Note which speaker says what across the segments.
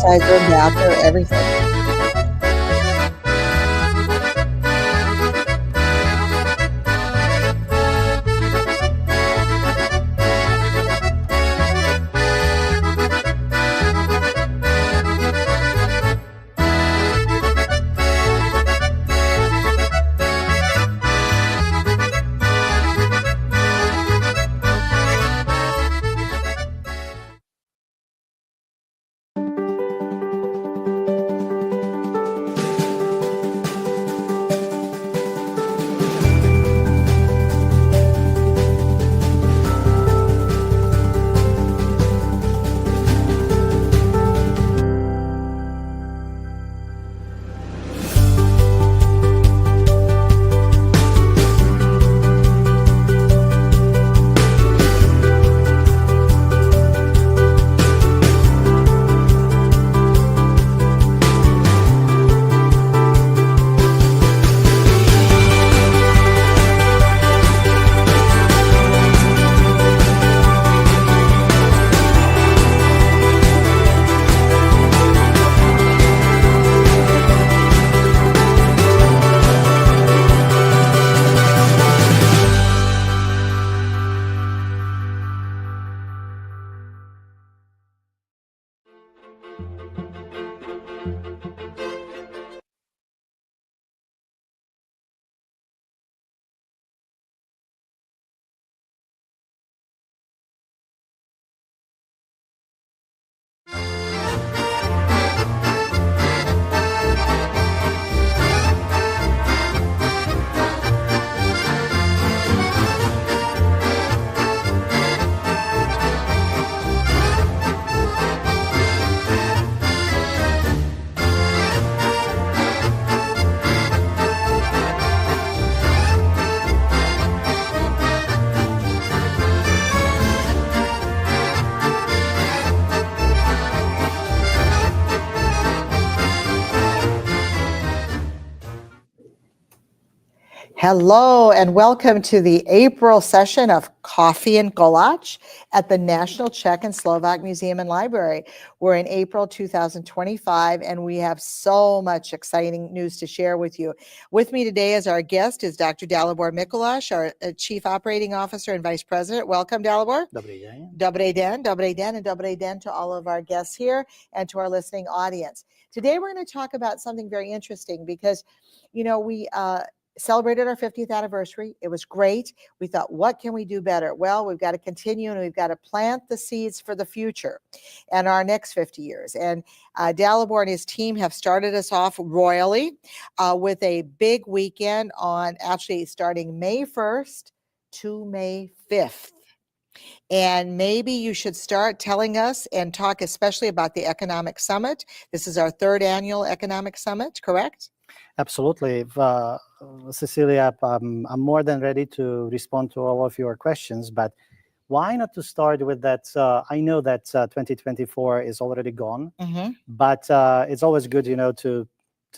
Speaker 1: synthesizer, adapter, everything. Hello and welcome to the April session of Coffee and Kolache at the National Czech and Slovak Museum and Library. We're in April 2025 and we have so much exciting news to share with you. With me today as our guest is Dr. Dalibor Mikuláš, our Chief Operating Officer and Vice President. Welcome, Dalibor.
Speaker 2: Dobrý den.
Speaker 1: Dobrý den, dobrý den, and dobrý den to all of our guests here and to our listening audience. Today we're going to talk about something very interesting because, you know, we celebrated our 50th anniversary. It was great. We thought, what can we do better? Well, we've got to continue and we've got to plant the seeds for the future and our next 50 years. And Dalibor and his team have started us off royally with a big weekend on actually starting May 1st to May 5th. And maybe you should start telling us and talk especially about the Economic Summit. This is our third annual Economic Summit, correct?
Speaker 2: Absolutely. Cecilia, I'm more than ready to respond to all of your questions, but why not to start with that? I know that 2024 is already gone, but it's always good, you know, to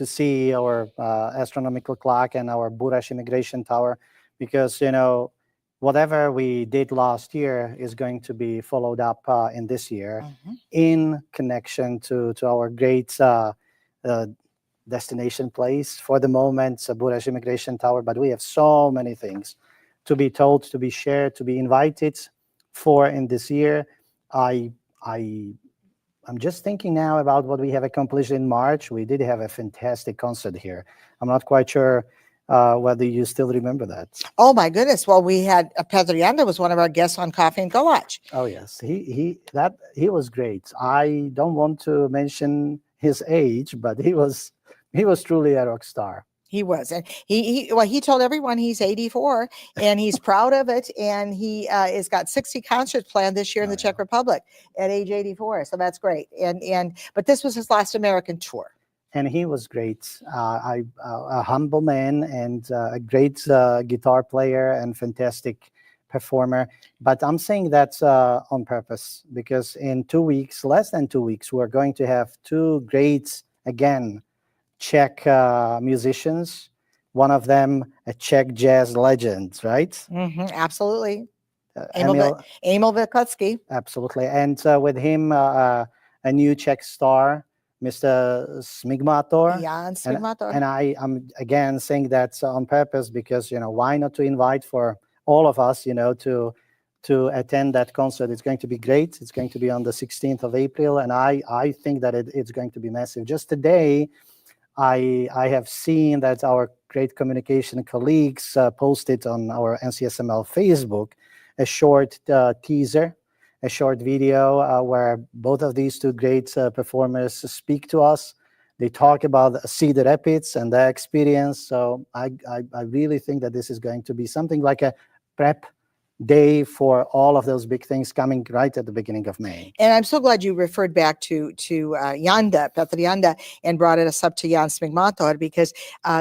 Speaker 2: see our astronomical clock and our Bureš immigration tower, because, you know, whatever we did last year is going to be followed up in this year in connection to our great destination place for the moment, Bureš Immigration Tower, but we have so many things to be told, to be shared, to be invited for in this year. I'm just thinking now about what we have accomplished in March. We did have a fantastic concert here. I'm not quite sure whether you still remember that.
Speaker 1: Oh my goodness! Well, we had Petr Janda was one of our guests on Coffee and Kolache.
Speaker 2: Oh yes, he was great. I don't want to mention his age, but he was truly a rock star.
Speaker 1: He was, and he told everyone he's 84 and he's proud of it, and he has got 60 concerts planned this year in the Czech Republic at age 84. So that's great. But this was his last American tour.
Speaker 2: And he was great. A humble man and a great guitar player and fantastic performer. But I'm saying that on purpose, because in 2 weeks, less than 2 weeks, we're going to have two great, again, Czech musicians. One of them, a Czech jazz legend, right?
Speaker 1: Absolutely. Emil Vykletsky.
Speaker 2: Absolutely. And with him, a new Czech star, Mr. Smigmator.
Speaker 1: Jan
Speaker 2: And,
Speaker 1: Smigmator.
Speaker 2: and I'm again saying that on purpose because, why not to invite for all of us, to attend that concert. It's going to be great. It's going to be on the 16th of April. And I think that it's going to be massive. Just today, I have seen that our great communication colleagues posted on our NCSML Facebook a short teaser, a short video where both of these two great performers speak to us. They talk about Cedar Rapids and their experience. So I really think that this is going to be something like a prep day for all of those big things coming right at the beginning of May.
Speaker 1: And I'm so glad you referred back to Yanda, Petr Yanda, and brought us up to Jan Smigmator, because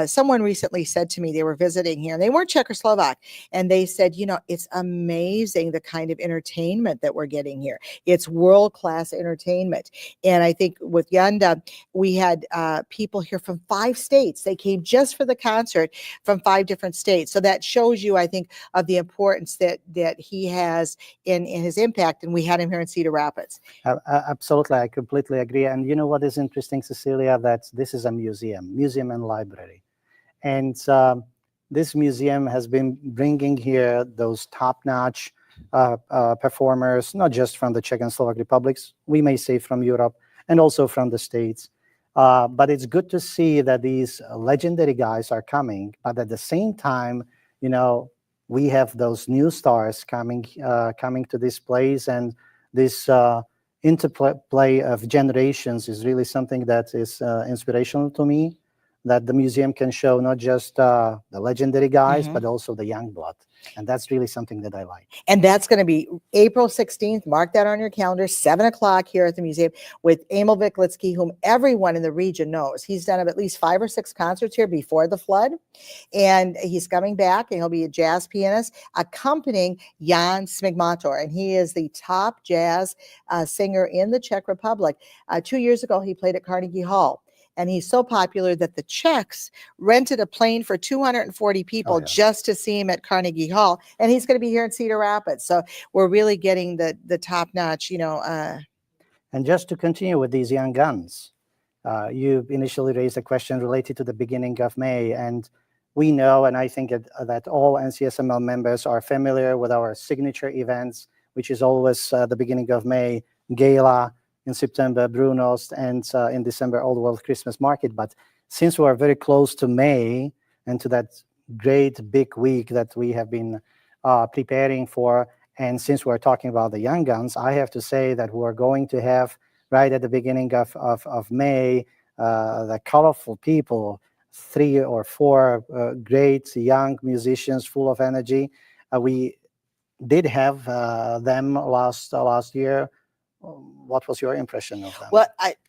Speaker 1: someone recently said to me, they were visiting here and they weren't Czechoslovak, and they said, it's amazing the kind of entertainment that we're getting here. It's world-class entertainment. And I think with Yanda, we had people here from 5 states. They came just for the concert from 5 different states. So that shows you, I think, of the importance that he has in his impact. And we had him here in Cedar Rapids.
Speaker 2: Absolutely. I completely agree. And you know what is interesting, Cecilia, that this is a museum and library. And this museum has been bringing here those top-notch performers, not just from the Czech and Slovak republics, we may say from Europe, and also from the States. But it's good to see that these legendary guys are coming. But at the same time, we have those new stars coming to this place, and this interplay of generations is really something that is inspirational to me. That the museum can show not just the legendary guys, but also the young blood, and that's really something that I like.
Speaker 1: And that's going to be April 16th. Mark that on your calendar, 7:00 here at the museum with Emil Viklitsky, whom everyone in the region knows. He's done at least 5 or 6 concerts here before the flood, and he's coming back, and he'll be a jazz pianist accompanying Jan Smigmator, and he is the top jazz singer in the Czech Republic. 2 years ago, he played at Carnegie Hall. And he's so popular that the Czechs rented a plane for 240 people just to see him at Carnegie Hall. And he's going to be here in Cedar Rapids. So we're really getting the top notch,
Speaker 2: And just to continue with these young guns, you initially raised a question related to the beginning of May. And we know, and I think that all NCSML members are familiar with our signature events, which is always the beginning of May, Gala, in September, Brunost, and in December, Old World Christmas Market. But since we are very close to May and to that great big week that we have been preparing for, and since we're talking about the young guns, I have to say that we're going to have right at the beginning of May, the colorful people, 3 or 4 great young musicians full of energy. We did have them last year. What was your impression of them?
Speaker 1: Well,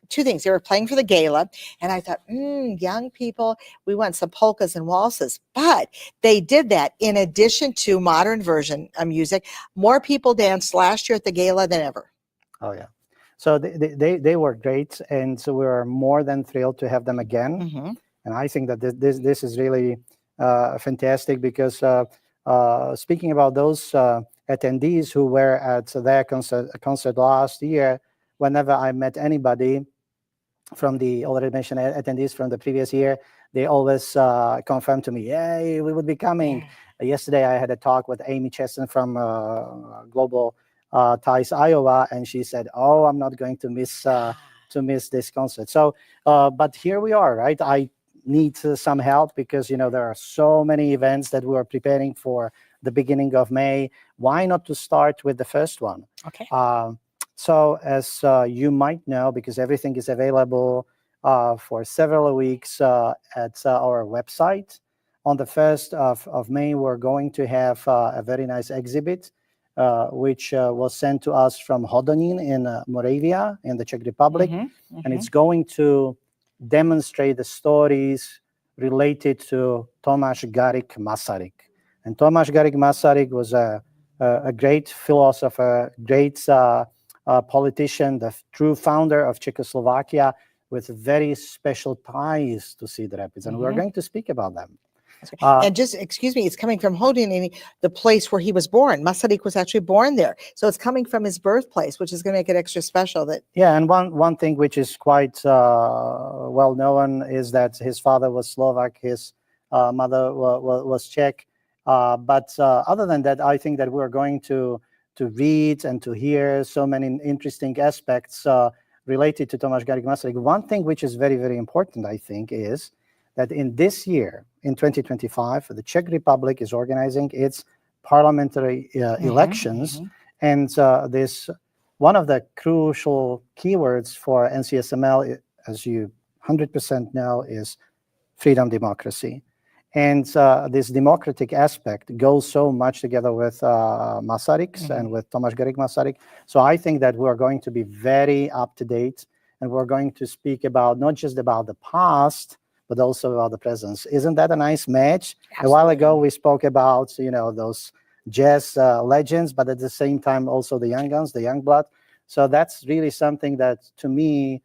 Speaker 1: 2 things. They were playing for the gala, and I thought, young people, we want some polkas and waltzes. But they did that in addition to modern version of music. More people danced last year at the gala than ever.
Speaker 2: Oh, yeah. So they were great, and so we were more than thrilled to have them again. And I think that this is really fantastic because speaking about those attendees who were at their concert last year, whenever I met anybody from the already mentioned attendees from the previous year, they always confirmed to me, "Yay, we would be coming." Yesterday, I had a talk with Amy Chesson from Global Ties Iowa, and she said, "Oh, I'm not going to miss this concert." So, but here we are, right? I need some help because there are so many events that we are preparing for the beginning of May. Why not to start with the first one?
Speaker 1: Okay.
Speaker 2: So as you might know, because everything is available for several weeks at our website, on the 1st of May, we're going to have a very nice exhibit, which was sent to us from Hodonín in Moravia, in the Czech Republic. And it's going to demonstrate the stories related to Tomáš Garrigue Masaryk. And Tomáš Garrigue Masaryk was a great philosopher, great politician, the true founder of Czechoslovakia, with very special ties to Cedar Rapids. And we're going to speak about them.
Speaker 1: And just, excuse me, it's coming from Houdini, the place where he was born. Masaryk was actually born there. So it's coming from his birthplace, which is going to make it extra special. That
Speaker 2: Yeah, and one thing which is quite well known is that his father was Slovak, his mother was Czech. But other than that, I think that we're going to read and to hear so many interesting aspects related to Tomáš Garrigue Masaryk. One thing which is very, very important, I think, is that in this year, in 2025, the Czech Republic is organizing its parliamentary elections. And this one of the crucial keywords for NCSML, as you 100% know, is freedom, democracy. And this democratic aspect goes so much together with Masaryk's and with Tomáš Garrigue Masaryk. So I think that we're going to be very up to date, and we're going to speak about not just about the past, but also about the present. Isn't that a nice match? Absolutely. A while ago, we spoke about, those jazz legends, but at the same time, also the young guns, the young blood. So that's really something that, to me,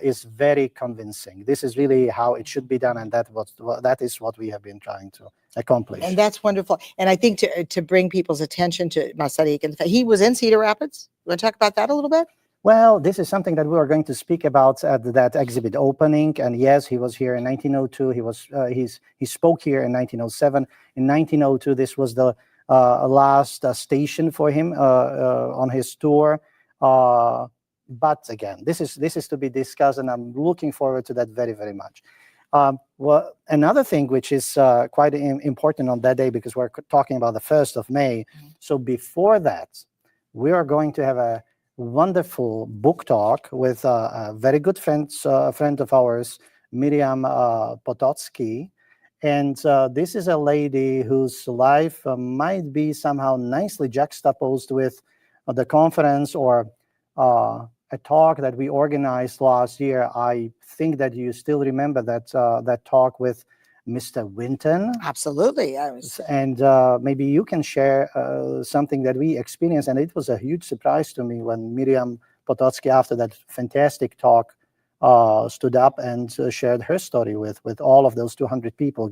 Speaker 2: is very convincing. This is really how it should be done, and that is what we have been trying to accomplish.
Speaker 1: And that's wonderful. And I think to bring people's attention to Masaryk, and he was in Cedar Rapids. You want to talk about that a little bit?
Speaker 2: Well, this is something that we are going to speak about at that exhibit opening. And yes, he was here in 1902. He spoke here in 1907. In 1902, this was the last station for him on his tour. But again, this is to be discussed, and I'm looking forward to that very, very much. Well, another thing which is quite important on that day, because we're talking about the 1st of May. So before that, we are going to have a wonderful book talk with a very good friend of ours, Miriam Pototsky. And this is a lady whose life might be somehow nicely juxtaposed with the conference or a talk that we organized last year. I think that you still remember that talk with Mr. Winton.
Speaker 1: Absolutely.
Speaker 2: And maybe you can share something that we experienced. And it was a huge surprise to me when Miriam Pototsky, after that fantastic talk, stood up and shared her story with all of those 200 people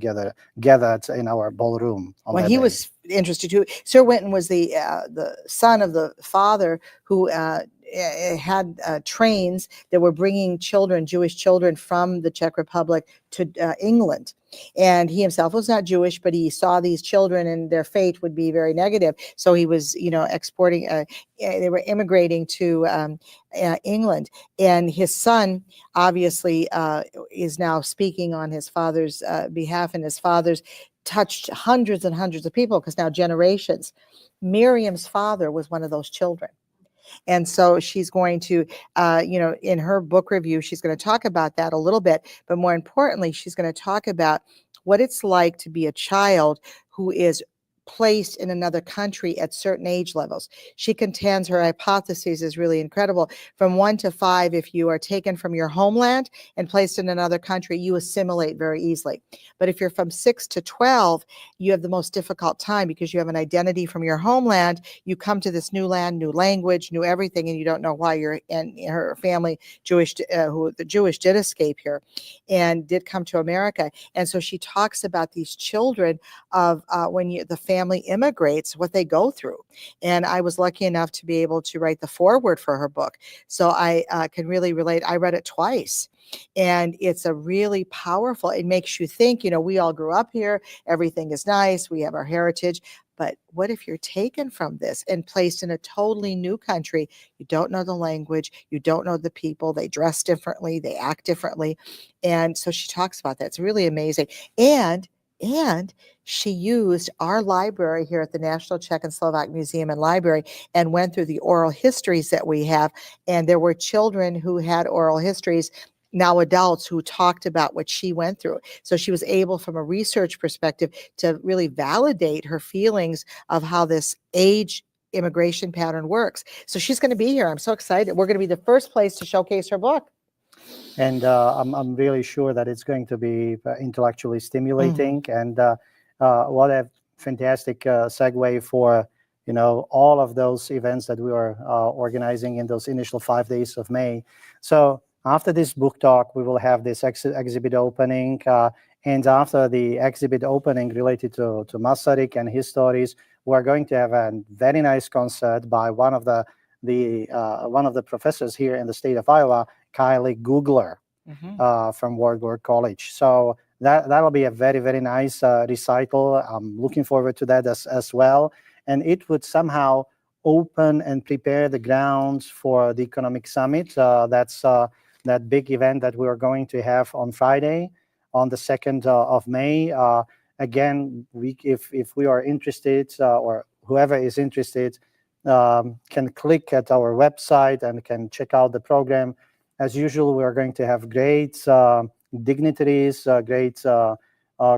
Speaker 2: gathered in our ballroom.
Speaker 1: Well, he was interested too. Sir Winton was the son of the father who had trains that were bringing Jewish children from the Czech Republic to England. And he himself was not Jewish, but he saw these children and their fate would be very negative. So he was, exporting, they were immigrating to England. And his son obviously is now speaking on his father's behalf, and his father's touched hundreds and hundreds of people, because now generations. Miriam's father was one of those children. And so she's going to, in her book review, she's going to talk about that a little bit. But more importantly, she's going to talk about what it's like to be a child who is placed in another country at certain age levels. She contends her hypothesis is really incredible. From 1 to 5, if you are taken from your homeland and placed in another country, you assimilate very easily. But if you're from 6 to 12, you have the most difficult time, because you have an identity from your homeland. You come to this new land, new language, new everything, and you don't know why you're in. Her family, the Jewish did escape here and did come to America. And so she talks about these children of when the family immigrates, what they go through. And I was lucky enough to be able to write the foreword for her book. So I can really relate. I read it twice. And it's a really powerful, it makes you think, we all grew up here. Everything is nice. We have our heritage. But what if you're taken from this and placed in a totally new country? You don't know the language. You don't know the people. They dress differently. They act differently. And so she talks about that. It's really amazing. And she used our library here at the National Czech and Slovak Museum and Library and went through the oral histories that we have. And there were children who had oral histories, now adults, who talked about what she went through. So she was able, from a research perspective, to really validate her feelings of how this age immigration pattern works. So she's going to be here. I'm so excited. We're going to be the first place to showcase her book.
Speaker 2: And I'm really sure that it's going to be intellectually stimulating. And what a fantastic segue for all of those events that we are organizing in those initial 5 days of May. So after this book talk, we will have this exhibit opening, And after the exhibit opening related to Masaryk and his stories, we're going to have a very nice concert by one of the professors here in the state of Iowa, Kylie Googler, from Wartburg College. So that'll be a very, very nice recital. I'm looking forward to that as well. And it would somehow open and prepare the grounds for the economic summit. That's that big event that we are going to have on Friday, on the 2nd of May. Again, if we are interested, or whoever is interested, can click at our website and can check out the program. As usual, we are going to have great dignitaries, great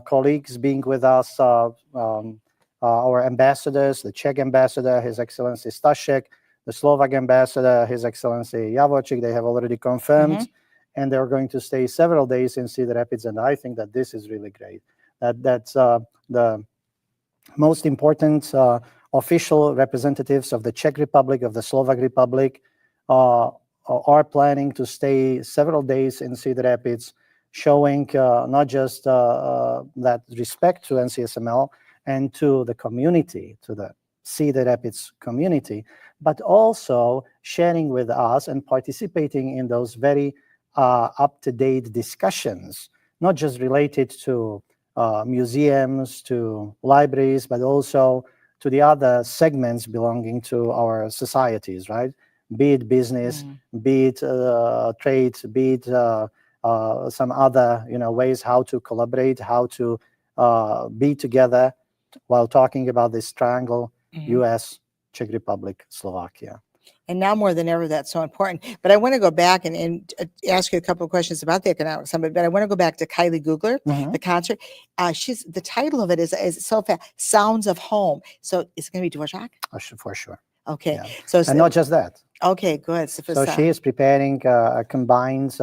Speaker 2: colleagues being with us, our ambassadors, the Czech ambassador, His Excellency Stashek, the Slovak ambassador, His Excellency Javorčík. They have already confirmed, and they're going to stay several days in Cedar Rapids, and I think that this is really great. That's the most important official representatives of the Czech Republic, of the Slovak Republic, are planning to stay several days in Cedar Rapids, showing not just that respect to NCSML and to the community, to the Cedar Rapids community, but also sharing with us and participating in those very up-to-date discussions, not just related to museums, to libraries, but also to the other segments belonging to our societies, right? Be it business, be it trade, be it some other ways how to collaborate, how to be together while talking about this triangle: U.S., Czech Republic, Slovakia.
Speaker 1: And now more than ever, that's so important. But I want to go back and ask you a couple of questions about the economic summit. But I want to go back to Kylie Googler, the concert. The title of it is so fast, Sounds of Home. So it's going to be Dvorak?
Speaker 2: For sure.
Speaker 1: Okay.
Speaker 2: Yeah.
Speaker 1: So
Speaker 2: and not just that.
Speaker 1: Okay, good.
Speaker 2: So she is preparing a combined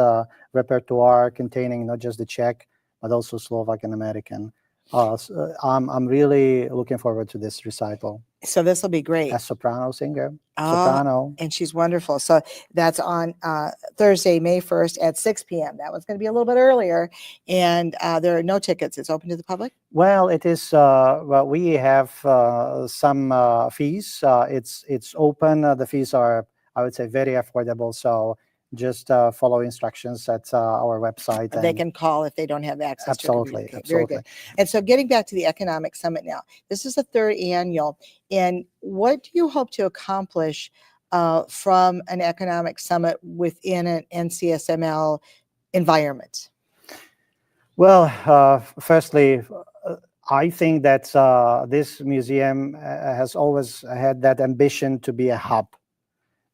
Speaker 2: repertoire containing not just the Czech, but also Slovak and American. So I'm really looking forward to this recital.
Speaker 1: So this will be great.
Speaker 2: A soprano singer. Soprano.
Speaker 1: And she's wonderful. So that's on Thursday, May 1st at 6 p.m. That one's going to be a little bit earlier. And there are no tickets. It's open to the public?
Speaker 2: Well, it is. Well, we have some fees. It's open. The fees are, I would say, very affordable. So just follow instructions at our website.
Speaker 1: They can call if they don't have access
Speaker 2: absolutely,
Speaker 1: to it.
Speaker 2: Absolutely.
Speaker 1: Very good. And so getting back to the Economic Summit now, this is the third annual. And what do you hope to accomplish from an economic summit within an NCSML environment?
Speaker 2: Well, firstly, I think that this museum has always had that ambition to be a hub.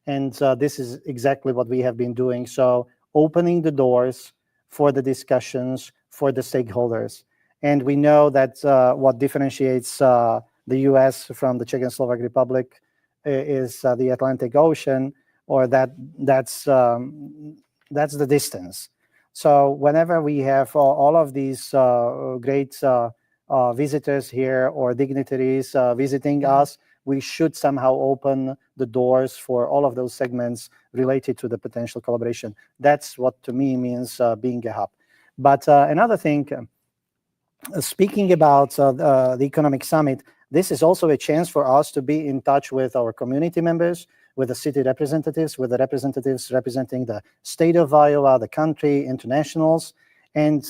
Speaker 2: And this is exactly what we have been doing. So opening the doors for the discussions, for the stakeholders. And we know that what differentiates the U.S. from the Czech and Slovak Republic is the Atlantic Ocean, or that's the distance. So whenever we have all of these great visitors here or dignitaries visiting us, we should somehow open the doors for all of those segments related to the potential collaboration. That's what to me means being a hub. But another thing, speaking about the Economic Summit, this is also a chance for us to be in touch with our community members, with the city representatives, with the representatives representing the state of Iowa, the country, internationals, and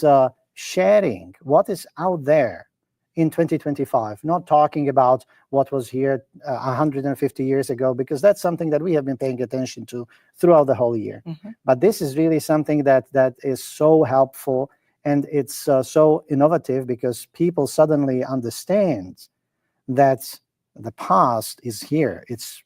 Speaker 2: sharing what is out there in 2025, not talking about what was here 150 years ago, because that's something that we have been paying attention to throughout the whole year. But this is really something that is so helpful, and it's so innovative, because people suddenly understand that the past is here. It's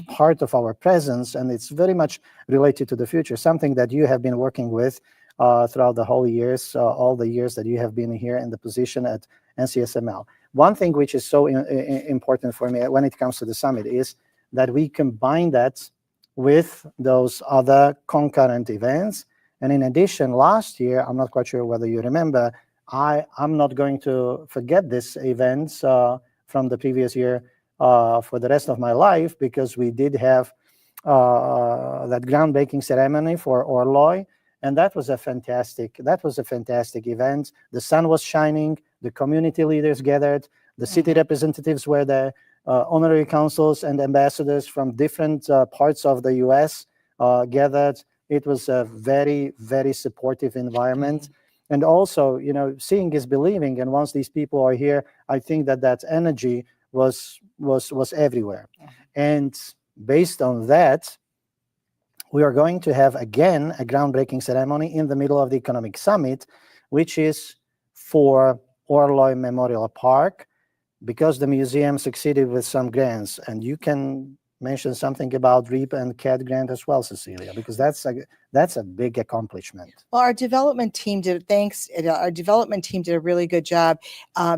Speaker 2: part of our presence, and it's very much related to the future, something that you have been working with throughout the whole years, all the years that you have been here in the position at NCSML. One thing which is so important for me when it comes to the summit is that we combine that with those other concurrent events. And in addition, last year, I'm not quite sure whether you remember, I'm not going to forget this event from the previous year for the rest of my life, because we did have that groundbreaking ceremony for Orloj. And that was a fantastic event. The sun was shining, the community leaders gathered, the city representatives were there, honorary consuls and ambassadors from different parts of the US gathered. It was a very, very supportive environment. And also, seeing is believing. And once these people are here, I think that energy was everywhere. And based on that, we are going to have again a groundbreaking ceremony in the middle of the economic summit, which is for Orloj Memorial Park, because the museum succeeded with some grants. And you can mention something about REAP and CAD grant as well, Cecilia, because that's a big accomplishment.
Speaker 1: Well, our development team did a really good job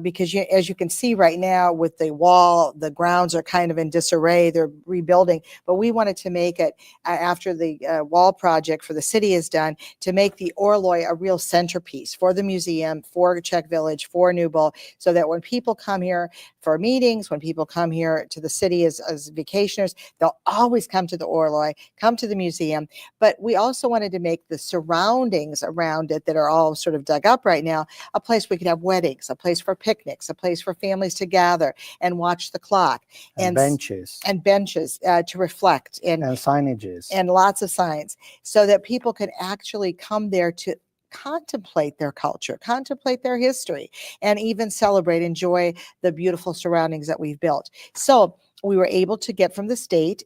Speaker 1: because as you can see right now with the wall, the grounds are kind of in disarray. They're rebuilding, but we wanted to make it after the wall project for the city is done, to make the Orloj a real centerpiece for the museum, for Czech Village, for Newbold, so that when people come here for meetings, when people come here to the city as vacationers, they'll always come to the Orloj, come to the museum. But we also wanted to make the surroundings around it that are all sort of dug up right now a place we could have weddings, a place for picnics, a place for families to gather and watch the clock,
Speaker 2: and benches
Speaker 1: to reflect, and
Speaker 2: signages,
Speaker 1: and lots of signs, so that people can actually come there to contemplate their culture, contemplate their history, and even celebrate, enjoy the beautiful surroundings that we've built. So we were able to get from the state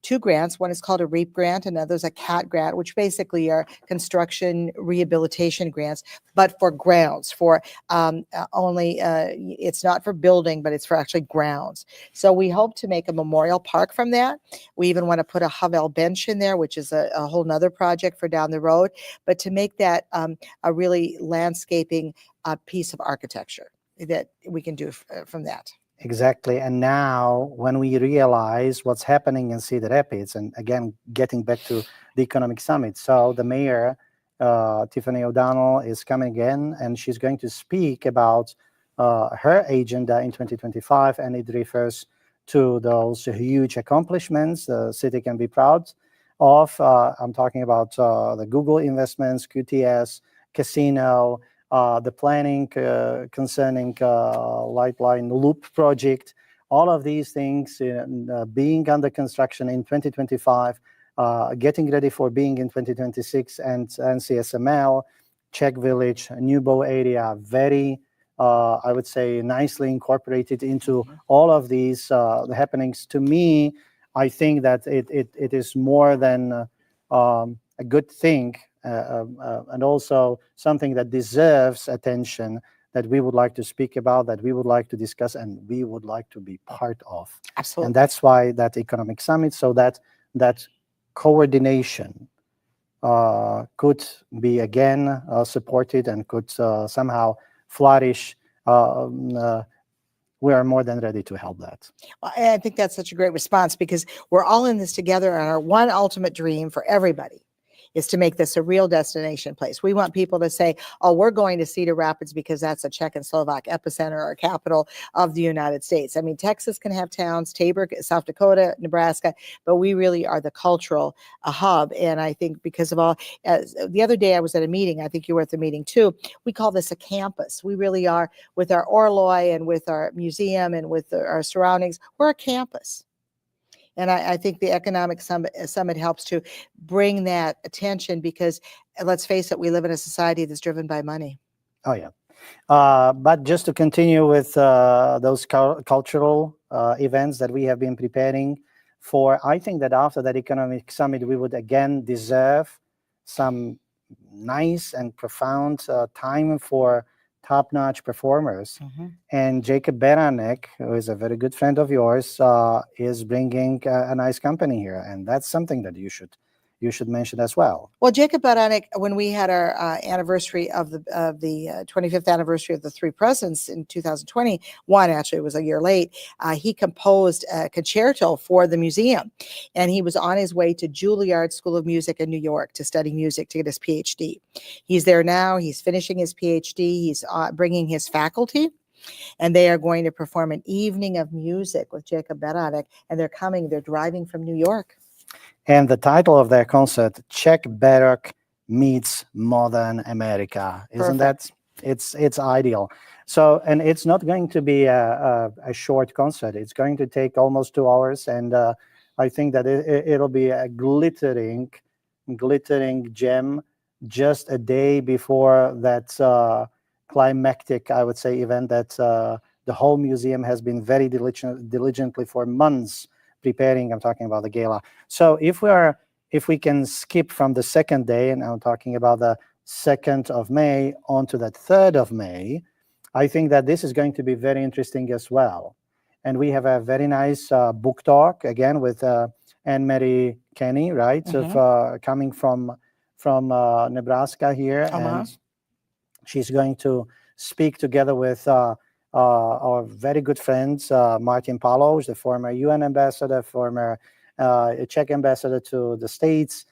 Speaker 1: 2 grants. One is called a REAP grant, another is a CAT grant, which basically are construction rehabilitation grants, but for grounds, for it's not for building, but it's for actually grounds. So we hope to make a memorial park from that. We even want to put a Havel bench in there, which is a whole nother project for down the road, but to make that a really landscaping piece of architecture that we can do from that.
Speaker 2: Exactly. And now when we realize what's happening in Cedar Rapids, and again, getting back to the economic summit. So the mayor, Tiffany O'Donnell, is coming in, and she's going to speak about her agenda in 2025. And it refers to those huge accomplishments the city can be proud of. I'm talking about the Google investments, QTS, casino, the planning concerning Lightline Loop project, all of these things being under construction in 2025, getting ready for being in 2026, and NCSML, Czech Village, Newbold area, very, I would say, nicely incorporated into all of these happenings. To me, I think that it is more than a good thing, and also something that deserves attention, that we would like to speak about, that we would like to discuss, and we would like to be part of.
Speaker 1: Absolutely.
Speaker 2: And that's why that economic summit, so that coordination could be again supported and could somehow flourish. We are more than ready to help that.
Speaker 1: Well, I think that's such a great response, because we're all in this together, and our one ultimate dream for everybody is to make this a real destination place. We want people to say, oh, we're going to Cedar Rapids because that's a Czech and Slovak epicenter or capital of the United States. I mean, Texas can have towns, Tabor, South Dakota, Nebraska, but we really are the cultural hub. And I think because of all, the other day I was at a meeting, I think you were at the meeting too, we call this a campus. We really are, with our Orloj and with our museum and with our surroundings, we're a campus. And I think the economic summit helps to bring that attention, because let's face it, we live in a society that's driven by money.
Speaker 2: Oh, yeah. But just to continue with those cultural events that we have been preparing for, I think that after that economic summit, we would again deserve some nice and profound time for top-notch performers. And Jacob Beranek, who is a very good friend of yours, is bringing a nice company here, and that's something that you should mention as well.
Speaker 1: Well, Jacob Beranek, when we had our anniversary of the 25th anniversary of the Three Presidents in 2021, actually it was a year late, he composed a concerto for the museum, and he was on his way to Juilliard School of Music in New York to study music to get his PhD. He's there now. He's finishing his PhD. He's bringing his faculty, and they are going to perform an evening of music with Jacob Beranek, and they're driving from New York.
Speaker 2: And the title of their concert, Czech Baroque meets modern America. Isn't
Speaker 1: Perfect.
Speaker 2: that? It's ideal. So, and it's not going to be a short concert. It's going to take almost 2 hours, and I think that it'll be a glittering gem just a day before that climactic, I would say, event that the whole museum has been very diligently for months preparing. I'm talking about the gala. So if we can skip from the second day, and I'm talking about the 2nd of May onto that 3rd of May, I think that this is going to be very interesting as well. And we have a very nice book talk again with Anne Mary Kenny, right?
Speaker 1: Mhm.
Speaker 2: Of coming from Nebraska here,
Speaker 1: Uh-huh.
Speaker 2: and she's going to speak together with our very good friends, Martin Palos, the former UN ambassador, former Czech ambassador to the States.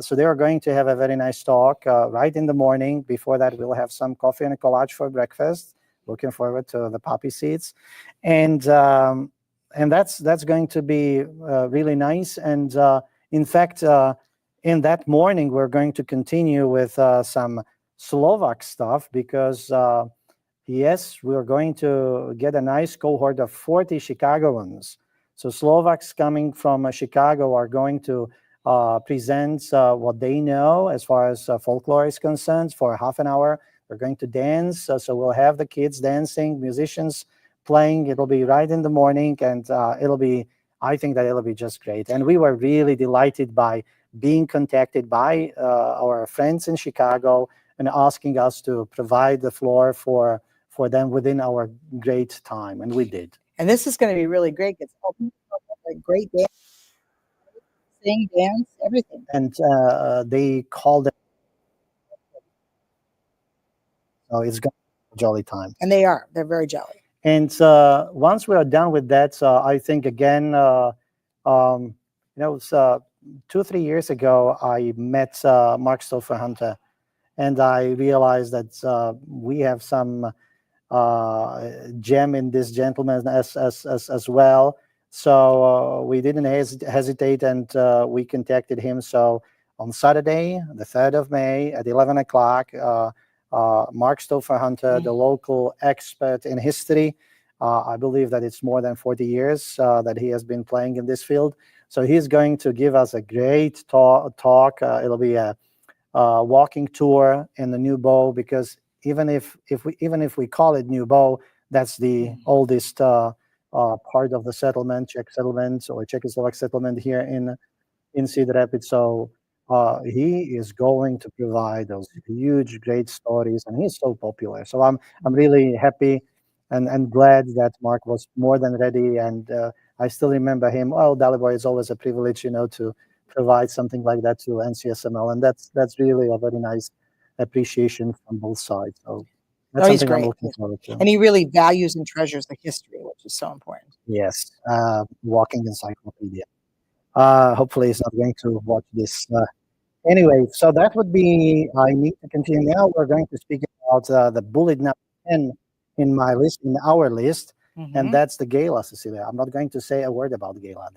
Speaker 2: So they are going to have a very nice talk right in the morning. Before that, we'll have some coffee and a Kolache for breakfast. Looking forward to the poppy seeds, and that's going to be really nice. And in fact, in that morning, we're going to continue with some Slovak stuff because yes, we are going to get a nice cohort of 40 Chicagoans. So Slovaks coming from Chicago are going to present what they know as far as folklore is concerned for half an hour. We're going to dance. So we'll have the kids dancing, musicians playing. It'll be right in the morning, and I think that it'll be just great. And we were really delighted by being contacted by our friends in Chicago and asking us to provide the floor for them within our great time, and we did.
Speaker 1: And this is going to be really great. It's a great dance, sing, dance, everything.
Speaker 2: And they called it, so it's going to be a jolly time.
Speaker 1: And they are. They're very jolly.
Speaker 2: And once we are done with that, I think again, it's, 2-3 years ago, I met Mark Stouffer-Hunter, and I realized that we have some gem in this gentleman as well. So we didn't hesitate, and we contacted him. So on Saturday, the 3rd of May at 11 o'clock, Mark Stouffer-Hunter, the local expert in history, I believe that it's more than 40 years that he has been playing in this field. So he's going to give us a great talk. It'll be a walking tour in the New Bow, because even if we call it New Bow, that's the oldest part of the settlement, Czech settlement or Czechoslovak settlement here in Cedar Rapids. So he is going to provide those huge, great stories, and he's so popular. So I'm really happy and glad that Mark was more than ready. And I still remember him. Well, Dalibor, is always a privilege, to provide something like that to NCSML, and that's really a very nice appreciation from both sides. So that's
Speaker 1: He's
Speaker 2: something I'm
Speaker 1: great.
Speaker 2: looking forward to.
Speaker 1: And he really values and treasures the history, which is so important.
Speaker 2: Yes, walking encyclopedia. Hopefully, he's not going to watch this. Anyway, so that would be. I need to continue now. We're going to speak about the bullet number 10 in my list, in our list, and that's the gala, Cecilia. I'm not going to say a word about gala.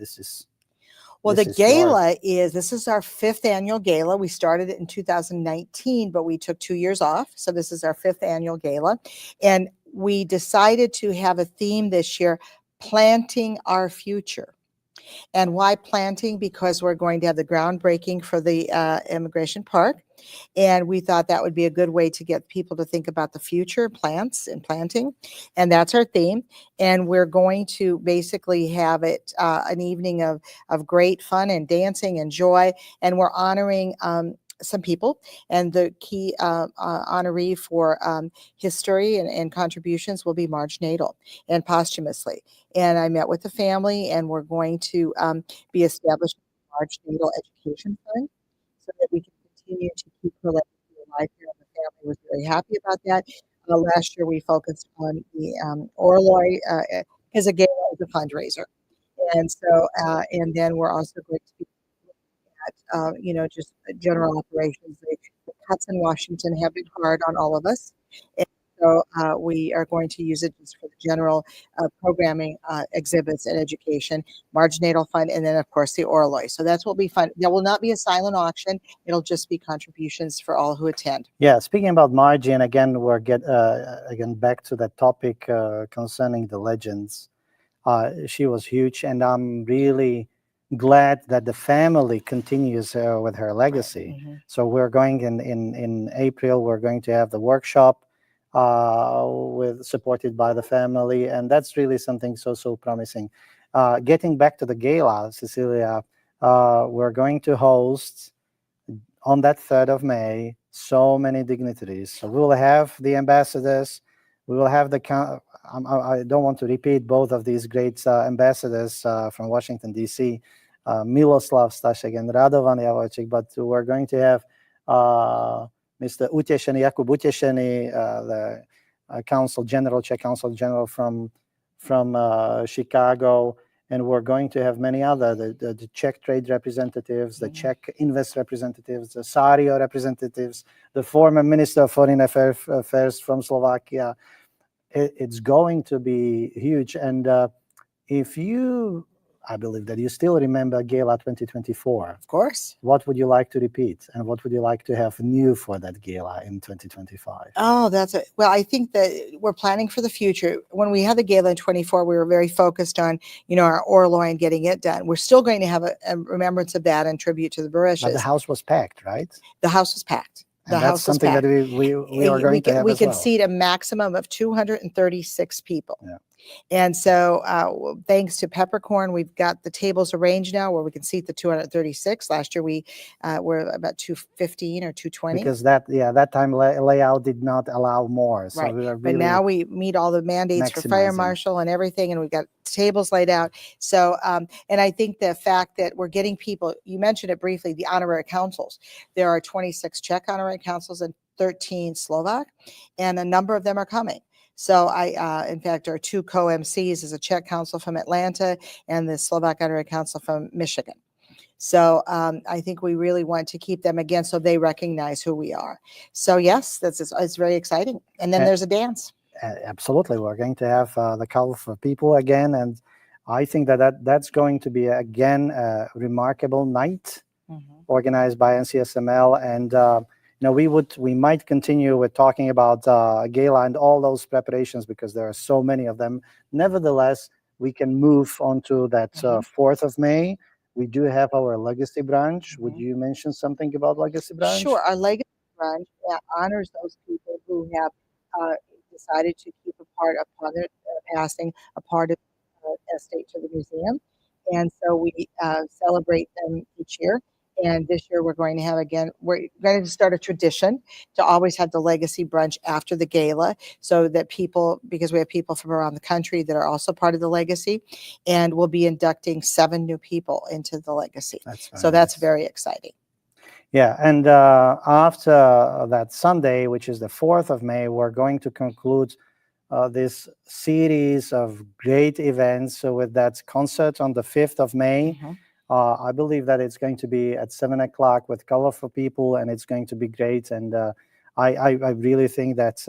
Speaker 1: Well,
Speaker 2: this
Speaker 1: the
Speaker 2: is
Speaker 1: gala this is our 5th annual gala. We started it in 2019, but we took 2 years off. So this is our 5th annual gala. And we decided to have a theme this year, planting our future. And why planting? Because we're going to have the groundbreaking for the Immigration Park. And we thought that would be a good way to get people to think about the future, plants and planting. And that's our theme. And we're going to basically have it an evening of great fun and dancing and joy. And we're honoring some people, and the key honoree for history and contributions will be Marge Nadel, and posthumously. And I met with the family, and we're going to be establishing a Marge Nadel Education Fund so that we can continue to keep her legacy alive here. And the family was very happy about that. Last year, we focused on the Orloy, because a gala is a fundraiser. And so, and then we're also going to be at, just general operations. The cuts in Washington have been hard on all of us. And so we are going to use it just for the general programming, exhibits, and education, marginatal fund, and then of course the Orloy. So that's what we fund. There will not be a silent auction. It'll just be contributions for all who attend.
Speaker 2: Yeah, speaking about Margie, again, we're again back to that topic concerning the legends. She was huge, and I'm really glad that the family continues with her legacy.
Speaker 1: Right. Mm-hmm.
Speaker 2: So we're going in April. We're going to have the workshop supported by the family, and that's really something so promising. Getting back to the gala, Cecilia, we're going to host on that 3rd of May so many dignitaries. So we will have the ambassadors. We will have I don't want to repeat both of these great ambassadors from Washington, D.C., Miloslav Stashek and Radovan Javojcik, but we're going to have Mr. Utešený, Jakub Utešený, the Czech Consul General from Chicago, and we're going to have many other, the Czech trade representatives, the Czech invest representatives, the Sario representatives, the former Minister of Foreign Affairs from Slovakia. It's going to be huge. And I believe that you still remember Gala 2024.
Speaker 1: Of course.
Speaker 2: What would you like to repeat? And what would you like to have new for that gala in 2025?
Speaker 1: Oh, well, I think that we're planning for the future. When we had the gala in 24, we were very focused on, our Orloy and getting it done. We're still going to have a remembrance of that and tribute to the Barishes.
Speaker 2: But the house was packed, right?
Speaker 1: The house was packed.
Speaker 2: And that's something that we are going to have
Speaker 1: we
Speaker 2: as
Speaker 1: can
Speaker 2: well.
Speaker 1: seat a maximum of 236 people.
Speaker 2: Yeah.
Speaker 1: And so thanks to Peppercorn, we've got the tables arranged now where we can seat the 236. Last year we were about 215 or 220.
Speaker 2: Because that time layout did not allow more. So
Speaker 1: right.
Speaker 2: we are really
Speaker 1: but now we meet all the mandates for fire marshal and everything, and we've got tables laid out. So and I think the fact that we're getting people, you mentioned it briefly, the honorary councils. There are 26 Czech honorary councils and 13 Slovak, and a number of them are coming. So in fact, our 2 co-MCs is a Czech council from Atlanta and the Slovak Honorary Council from Michigan. So I think we really want to keep them again so they recognize who we are. So yes, it's very exciting. And then there's a dance.
Speaker 2: Absolutely. We're going to have the colorful people again. And I think that's going to be, again, a remarkable night organized by NCSML. And we might continue with talking about gala and all those preparations because there are so many of them. Nevertheless, we can move on to that 4th of May. We do have our legacy brunch. Would you mention something about legacy brunch?
Speaker 1: Sure. Our legacy brunch honors those people who have decided to keep a part upon their passing, a part of estate to the museum. And so we celebrate them each year. And this year we're going to start a tradition to always have the legacy brunch after the gala so that because we have people from around the country that are also part of the legacy, and we'll be inducting 7 new people into the legacy. That's very exciting.
Speaker 2: Yeah, and after that Sunday, which is the 4th of May, we're going to conclude this series of great events with that concert on the 5th of May. I believe that it's going to be at 7 o'clock with colorful people, and it's going to be great. And I really think that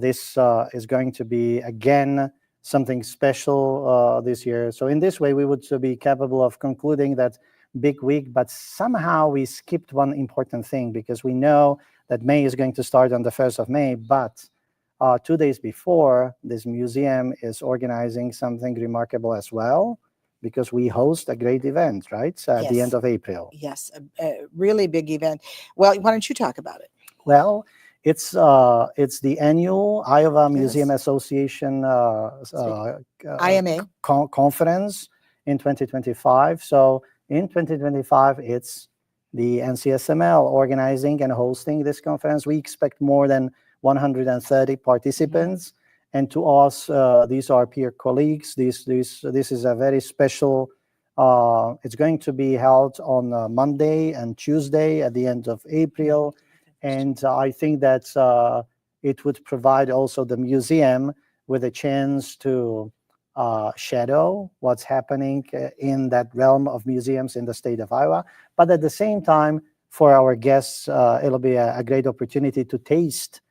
Speaker 2: this is going to be, again, something special this year. So in this way, we would be capable of concluding that big week, but somehow we skipped one important thing because we know that May is going to start on the 1st of May, but 2 days before, this museum is organizing something remarkable as well, because we host a great event, right? At the end of April.
Speaker 1: Yes, a really big event. Well, why don't you talk about it?
Speaker 2: Well, it's the annual Iowa Museum Association
Speaker 1: IMA
Speaker 2: conference in 2025. So in 2025, it's the NCSML organizing and hosting this conference. We expect more than 130 participants. And to us, these are peer colleagues. This is a very special. It's going to be held on Monday and Tuesday at the end of April, and I think that it would provide also the museum with a chance to shadow what's happening in that realm of museums in the state of Iowa. But at the same time, for our guests, it'll be a great opportunity to taste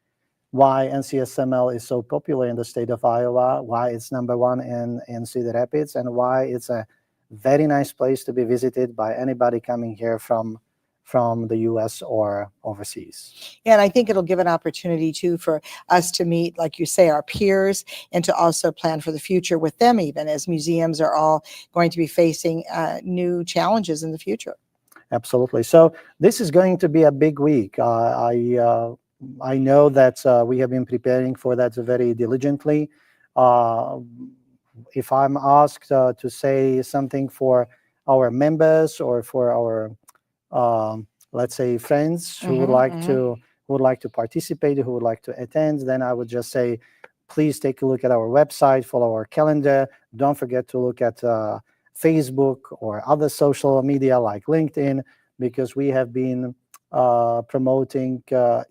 Speaker 2: why NCSML is so popular in the state of Iowa, why it's number one in Cedar Rapids, and why it's a very nice place to be visited by anybody coming here from the U.S. or overseas.
Speaker 1: And I think it'll give an opportunity too for us to meet, like you say, our peers, and to also plan for the future with them, even as museums are all going to be facing new challenges in the future.
Speaker 2: Absolutely. So this is going to be a big week. I know that we have been preparing for that very diligently. If I'm asked to say something for our members or for our let's say friends who would like to participate, who would like to attend, then I would just say, please take a look at our website, follow our calendar. Don't forget to look at Facebook or other social media like LinkedIn, because we have been promoting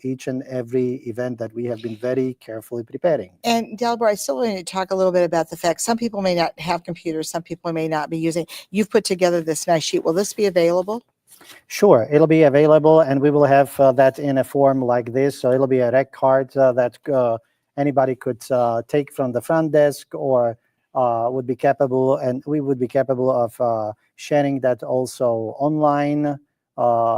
Speaker 2: each and every event that we have been very carefully preparing.
Speaker 1: And Delbert, I still want to talk a little bit about the fact some people may not have computers, some people may not be using. You've put together this nice sheet. Will this be available?
Speaker 2: Sure, it'll be available, and we will have that in a form like this. So it'll be a rec card that anybody could take from the front desk, or would be capable, and we would be capable of sharing that also online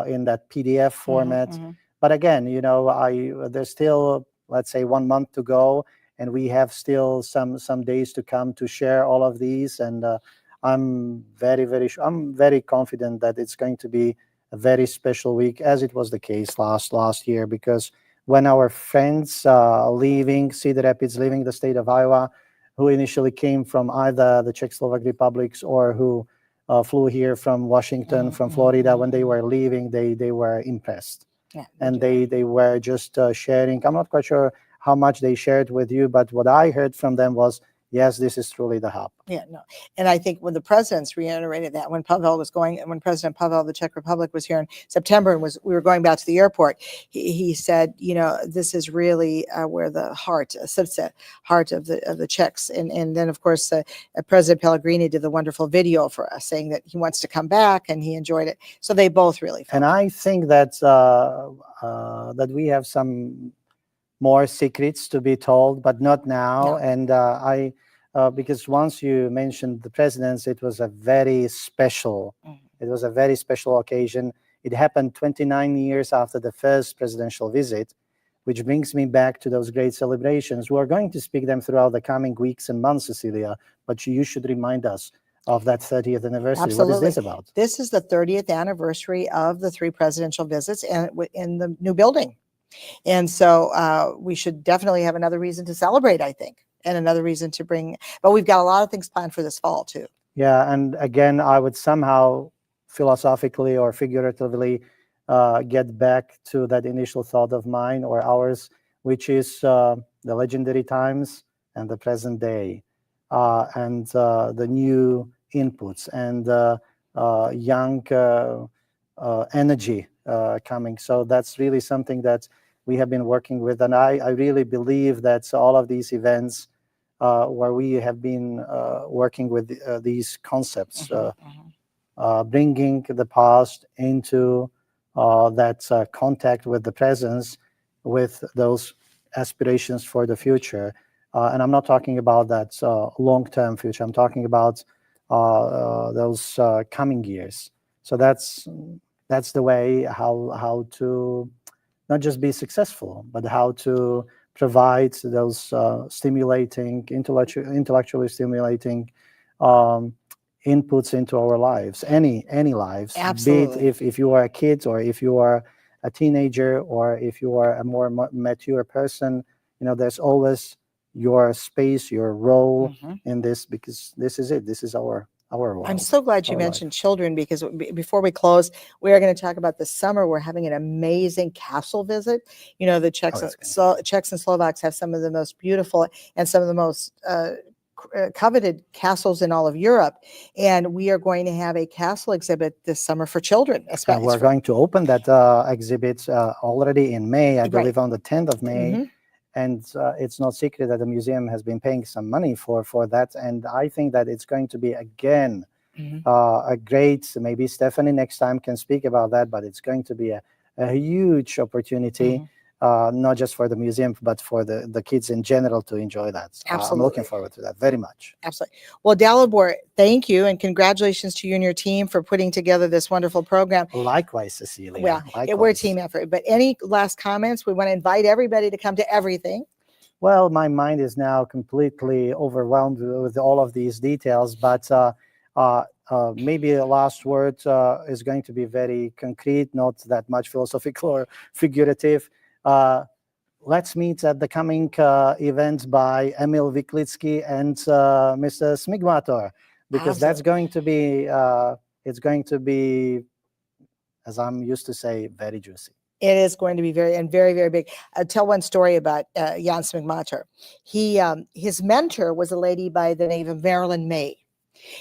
Speaker 2: in that PDF format. But again, you know, there's still, let's say, 1 month to go, and we have still some days to come to share all of these. And I'm very confident that it's going to be a very special week, as it was the case last year, because when our friends leaving Cedar Rapids, leaving the state of Iowa, who initially came from either the Czechoslovak republics or who flew here from Washington, from Florida, when they were leaving, they were impressed.
Speaker 1: Yeah,
Speaker 2: and they were just sharing. I'm not quite sure how much they shared with you, but what I heard from them was, yes, this is truly the hub.
Speaker 1: Yeah, no. And I think when the presidents reiterated that, when President Pavel of the Czech Republic was here in September and we were going back to the airport, he said, you know, this is really where the heart sits, at heart of the Czechs. And then, of course, President Pellegrini did the wonderful video for us saying that he wants to come back and he enjoyed it. So they both really felt
Speaker 2: And I think that that we have some more secrets to be told, but not now.
Speaker 1: Yeah.
Speaker 2: And because once you mentioned the presidents, it was a very special. It was a very special occasion. It happened 29 years after the first presidential visit, which brings me back to those great celebrations. We're going to speak them throughout the coming weeks and months, Cecilia, but you should remind us of that 30th anniversary.
Speaker 1: Absolutely.
Speaker 2: What is this about?
Speaker 1: This is the 30th anniversary of the 3 presidential visits and in the new building. And so we should definitely have another reason to celebrate, I think, and another reason to bring, but we've got a lot of things planned for this fall too.
Speaker 2: Yeah, and again, I would somehow philosophically or figuratively get back to that initial thought of mine or ours, which is the legendary times and the present day, and the new inputs and young energy coming. So that's really something that we have been working with. And I really believe that all of these events where we have been working with these concepts, bringing the past into that contact with the presence, with those aspirations for the future. And I'm not talking about that long-term future. I'm talking about those coming years. So that's the way how to not just be successful, but how to provide those stimulating, intellectually stimulating inputs into our lives, any lives.
Speaker 1: Absolutely.
Speaker 2: Be it if you are a kid, or if you are a teenager, or if you are a more mature person, you know, there's always your space, your role in this, because this is it. This is our world.
Speaker 1: I'm so glad you mentioned children, because before we close, we are going to talk about this summer. We're having an amazing castle visit. You know, the Czechs and Slovaks have some of the most beautiful and some of the most coveted castles in all of Europe. And we are going to have a castle exhibit this summer for children.
Speaker 2: And we're going to open that exhibit already in May, I believe on the 10th of May. And it's not secret that the museum has been paying some money for that. And I think that it's going to be, again, a great, maybe Stephanie next time can speak about that, but it's going to be a huge opportunity not just for the museum, but for the kids in general to enjoy that. I'm
Speaker 1: Absolutely.
Speaker 2: looking forward to that very much.
Speaker 1: Absolutely. Well, Dalibor, thank you and congratulations to you and your team for putting together this wonderful program.
Speaker 2: Likewise, Cecilia.
Speaker 1: Well,
Speaker 2: Likewise.
Speaker 1: we're a team effort. But any last comments? We want to invite everybody to come to everything.
Speaker 2: Well, my mind is now completely overwhelmed with all of these details, but maybe a last word is going to be very concrete, not that much philosophical or figurative. Let's meet at the coming event by Emil Wiklitsky and Mr. Smigmator, because that's going to be, it's going to be, as I'm used to say, very juicy.
Speaker 1: It is going to be very, very big. I'll tell one story about Jan Smigmator. His mentor was a lady by the name of Marilyn May.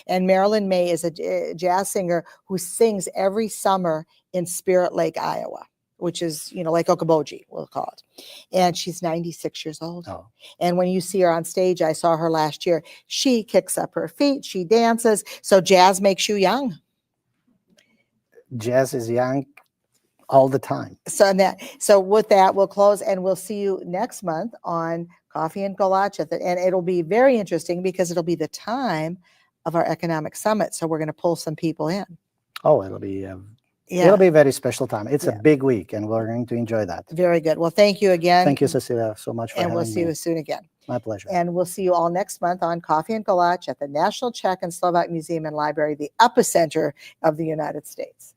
Speaker 1: And Marilyn May is a jazz singer who sings every summer in Spirit Lake, Iowa, which is, Lake Okoboji, we'll call it. And she's 96 years old.
Speaker 2: Oh.
Speaker 1: And when you see her on stage, I saw her last year, she kicks up her feet, she dances. So jazz makes you young.
Speaker 2: Jazz is young all the time.
Speaker 1: So with that, we'll close and we'll see you next month on Coffee and Kolache. And it'll be very interesting because it'll be the time of our economic summit. So we're going to pull some people in.
Speaker 2: Oh, it'll be a very special time. It's a big week and we're going to enjoy that.
Speaker 1: Very good. Well, thank you again.
Speaker 2: Thank you, Cecilia, so much for having me.
Speaker 1: And we'll see you soon again.
Speaker 2: My pleasure.
Speaker 1: And we'll see you all next month on Coffee and Kolache at the National Czech and Slovak Museum and Library, the epicenter of the United States.